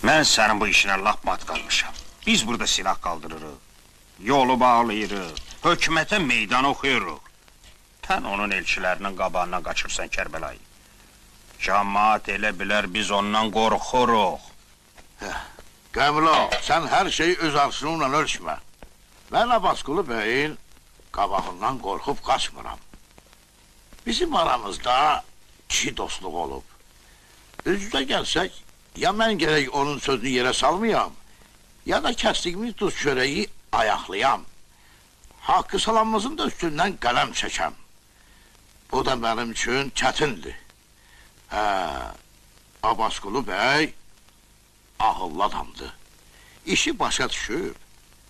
Mən sənin bu işinə lap mat qalmışam. Biz burada silah qaldırırıq, yolu bağlayırıq, hökumətə meydan oxuyuruq. Sən onun elçilərinin qabağından qaçırsan Kərbəlayı. Cəmaat elə bilər biz ondan qorxuruq. Qəmlo, sən hər şeyi öz arşınınla ölçmə. Mən Abbasqulu bəyin qabağından qorxub qaçmıram. Bizim aramızda kişi dostluq olub. Üzdə gəlsək, ya mən gərək onun sözünü yerə salmayam, ya da kəsdiyimiz duz çörəyi ayaqlayam. Haqqı salamımızın da üstündən qələm çəkəm. Bu da mənim üçün çətindir. Abbasqulu bəy ağıllı adamdır. İşi başa düşüb,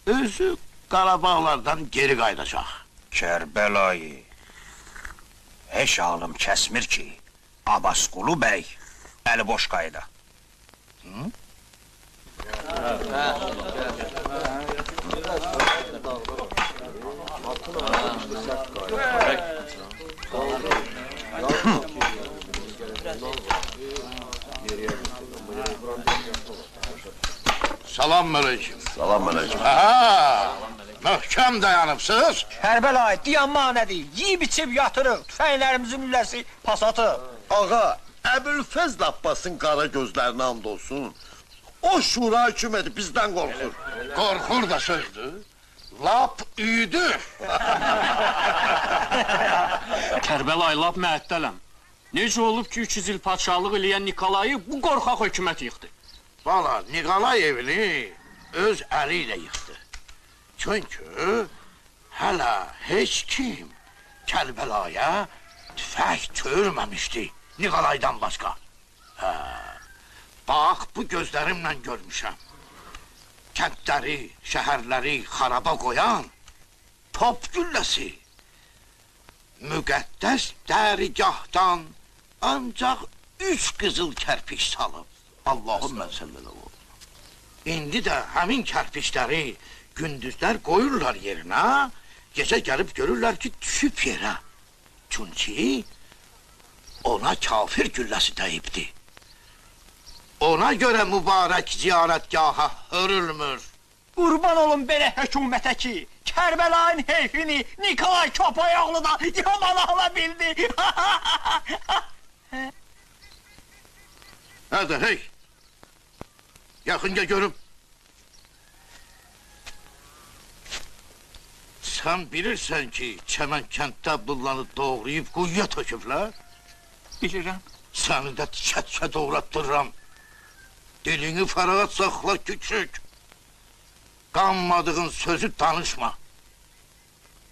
özü Qarabağlardan geri qaydacaq. Kərbəlayı, heç ağlım kəsmir ki, Abbasqulu bəy əli boş qayda. Salam aleyküm. Salam aleyküm. Möhkəm dayanıbsınız. Kərbəlayı, dayanma nədir? Yiyib içib yatırıq, tüfənglərimizin lüləsi pasatı. Ağa, Əbülfəzl Abbasın qara gözlərinə and olsun. O şura hökuməti bizdən qorxur. Qorxur da sözdür. Lap üydür. Kərbəlayı, lap məəttələm. Necə olub ki, 300 il padşahlıq eləyən Nikolayı bu qorxaq hökumət yıxdı? Valla, Nikolay evini öz əli ilə yıxdı. Çünki hələ heç kim Kərbalaya tüfək çörməmişdi Nikolaydan başqa. Bax, bu gözlərimlə görmüşəm. Kəndləri, şəhərləri xaraba qoyan top gülləsi. Müqəddəs dərgahdan ancaq 3 qızıl kərpiş salıb. Allahümmə sallallahu. İndi də həmin kərpişləri gündüzlər qoyurlar yerinə, gecə gəlib görürlər ki, düşüb yerə. Çünki ona kafir gülləsi dəyibdi. Ona görə mübarək ziyarətgaha hörülmür. Qurban olun belə hökumətə ki, Kərbəlayın heyfini Nikolay Köpayaqlı da yaman ala bildi. Hədə, hey! Yaxınca görüb. Sən bilirsən ki, Çəmən kənddə bunları doğrayıb quyuya töküblər? Bilirəm. Səni də tikə-tikə doğrattırıram. Dilini fərağat saxla küçük. Qanmadığın sözü danışma.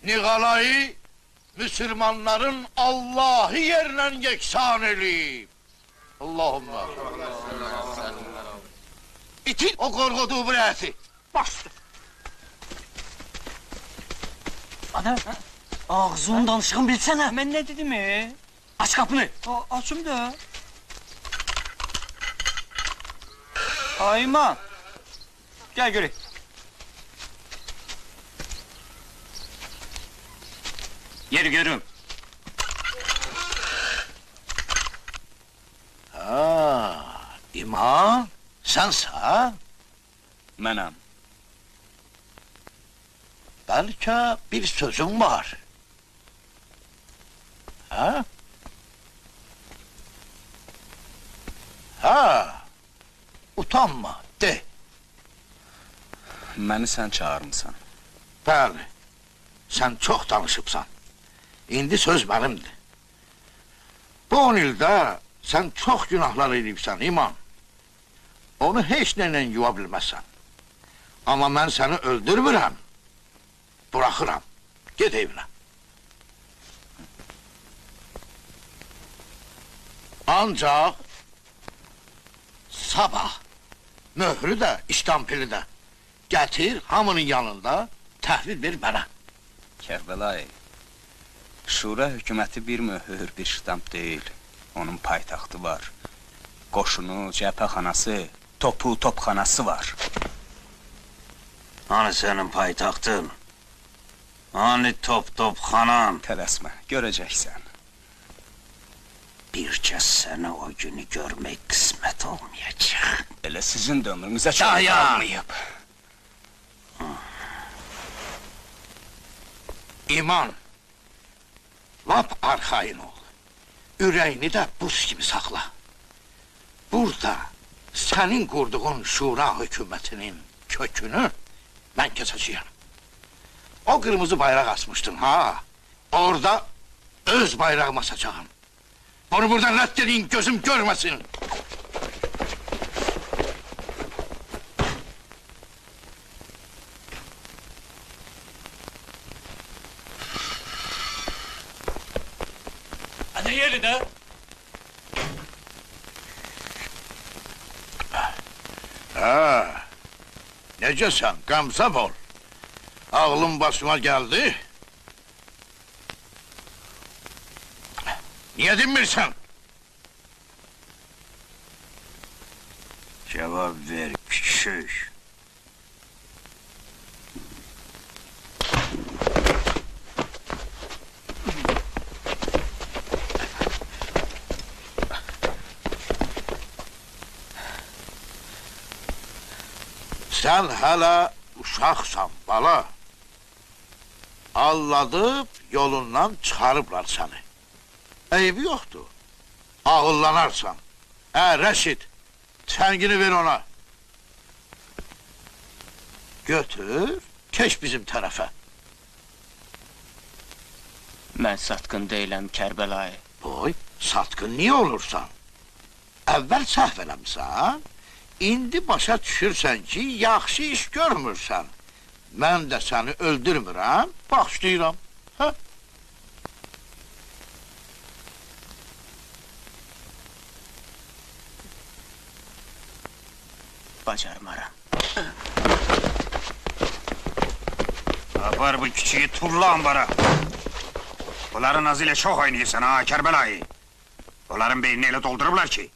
Niqalayı Müslümanların Allah'ı yerlə yeksan eləyib. Allahümmə. İtin o qorğuduğu bu rəyəti. Başdır. Ana, ağzının danışığını bilsənə. Mən nə dedim Aç qapını. Açım da. Ayman. Gəl görək. Yeri görüm. İman, sənsə? Mənəm. Bəlkə bir sözüm var. Utanma, de. Məni sən çağırmısan. Bəli, sən çox danışıbsan. İndi söz mənimdir. Bu 10 ildə sən çox günahlar edibsən, İman. Onu heç nəylə yuva bilməzsən. Amma mən səni öldürmürəm. Bıraxıram. Get evinə. Ancaq sabah möhrü də, iştampili də gətir hamının yanında təhvil ver mənə. Kərbəlayı, Şura hökuməti bir möhür, bir ştamp deyil. Onun paytaxtı var. Qoşunu, cəbhəxanası, topu, topxanası var. Hani sənin paytaxtın? Hani topxanan? Tələsmə, görəcəksən. Bir kəs sənə o günü görmək qismət. qismət olmayacaq. Elə sizin də ömrünüzə çox Dayan! qalmayıb. İman, lap arxayın ol. Ürəyini də buz kimi saxla. Burada sənin qurduğun şura hökumətinin kökünü mən kəsəcəyəm. O qırmızı bayraq asmışdın, ha? Orada öz bayrağımı asacağım. Onu buradan rədd edin, gözüm görməsin. Hadi yeri də. Necəsən, qəmzəb ol. Ağlım başıma gəldi. Niyə dinmirsən? Cavab ver, küçük. Sən hələ uşaqsan, bala. Alladıb yolundan çıxarıblar səni. Eybi yoxdur. Ağıllanarsan. Rəşid, təngini ver ona. Götür, keç bizim tərəfə. Mən satqın deyiləm, Kərbəlayı. Boy, satqın niyə olursan? Əvvəl səhv eləmsən, indi başa düşürsən ki, yaxşı iş görmürsən. Mən də səni öldürmürəm, bağışlayıram. Hə? Bacarmaram. Apar bu küçüğü tulla ambara. Bunların azıyla çok oynayırsan ha Kərbəlayı. Onların beynini elə doldurublar ki,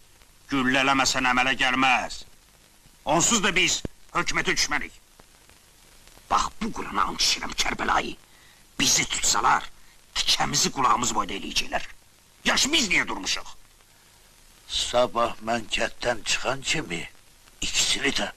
güllələməsən əmələ gəlməz. Onsuz da biz hökumətə düşmərik. Bax bu Qurana and içirəm Kərbəlayı. Bizi tutsalar, tikəmizi qulağımız boyda eləyəcəklər. Yaş biz niyə durmuşuq? Sabah mən kətdən çıxan kimi ikisini də